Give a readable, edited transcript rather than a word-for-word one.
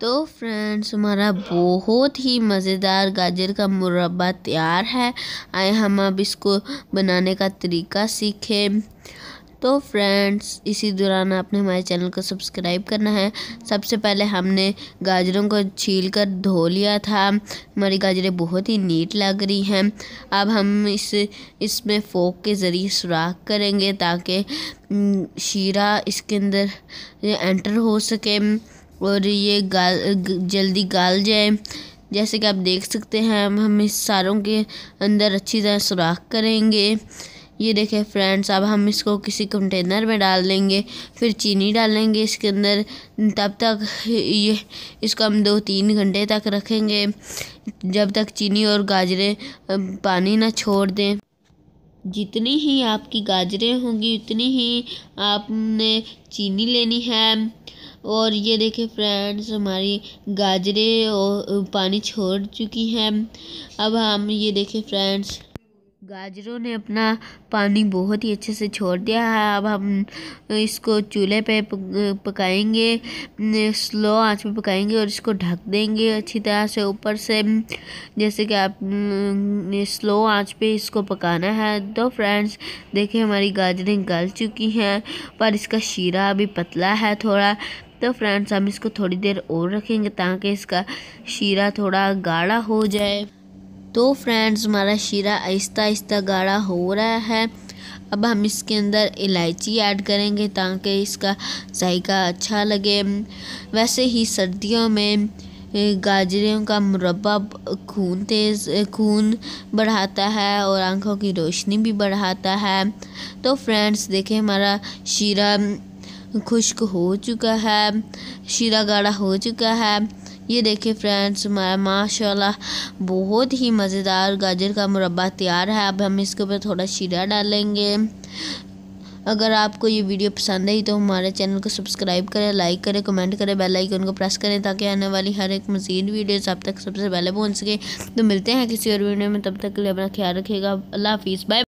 तो फ्रेंड्स हमारा बहुत ही मज़ेदार गाजर का मुरब्बा तैयार है। आए हम अब इसको बनाने का तरीका सीखें। तो फ्रेंड्स इसी दौरान आपने हमारे चैनल को सब्सक्राइब करना है। सबसे पहले हमने गाजरों को छील कर धो लिया था। हमारी गाजरें बहुत ही नीट लग रही हैं। अब हम इसमें फोक के ज़रिए सुराख करेंगे ताकि शीरा इसके अंदर एंटर हो सके और ये जल्दी गाल जाए। जैसे कि आप देख सकते हैं हम इस सारों के अंदर अच्छी तरह सुराख करेंगे। ये देखें फ्रेंड्स, अब हम इसको किसी कंटेनर में डाल देंगे, फिर चीनी डालेंगे इसके अंदर। तब तक इसको हम 2-3 घंटे तक रखेंगे जब तक चीनी और गाजरें पानी ना छोड़ दें। जितनी ही आपकी गाजरें होंगी उतनी ही आपने चीनी लेनी है। और ये देखें फ्रेंड्स, हमारी गाजरें और पानी छोड़ चुकी हैं। अब हम ये देखें फ्रेंड्स, गाजरों ने अपना पानी बहुत ही अच्छे से छोड़ दिया है। अब हम इसको चूल्हे पे पकाएंगे, स्लो आंच पे पकाएंगे और इसको ढक देंगे अच्छी तरह से ऊपर से। जैसे कि आप स्लो आंच पे इसको पकाना है। तो फ्रेंड्स देखिए हमारी गाजरें गल चुकी हैं पर इसका शीरा अभी पतला है थोड़ा। तो फ्रेंड्स हम इसको थोड़ी देर और रखेंगे ताकि इसका शीरा थोड़ा गाढ़ा हो जाए। तो फ्रेंड्स हमारा शीरा आहिस्ता आहिस्ता गाढ़ा हो रहा है। अब हम इसके अंदर इलायची ऐड करेंगे ताकि इसका जायका अच्छा लगे। वैसे ही सर्दियों में गाजरों का मुरब्बा खून बढ़ाता है और आंखों की रोशनी भी बढ़ाता है। तो फ्रेंड्स देखें हमारा शीरा खुश्क हो चुका है, शीरा गाढ़ा हो चुका है। ये देखिए फ्रेंड्स हमारा माशाल्लाह बहुत ही मज़ेदार गाजर का मुरब्बा तैयार है। अब हम इसके ऊपर थोड़ा शीरा डालेंगे। अगर आपको ये वीडियो पसंद आई तो हमारे चैनल को सब्सक्राइब करें, लाइक करें, कमेंट करें, बेल आइकन को प्रेस करें ताकि आने वाली हर एक मज़ीद वीडियोस आप तक सबसे पहले पहुंच सके। तो मिलते हैं किसी और वीडियो में, तब तक के लिए अपना ख्याल रखिएगा। अल्लाह हाफिज़, बाय।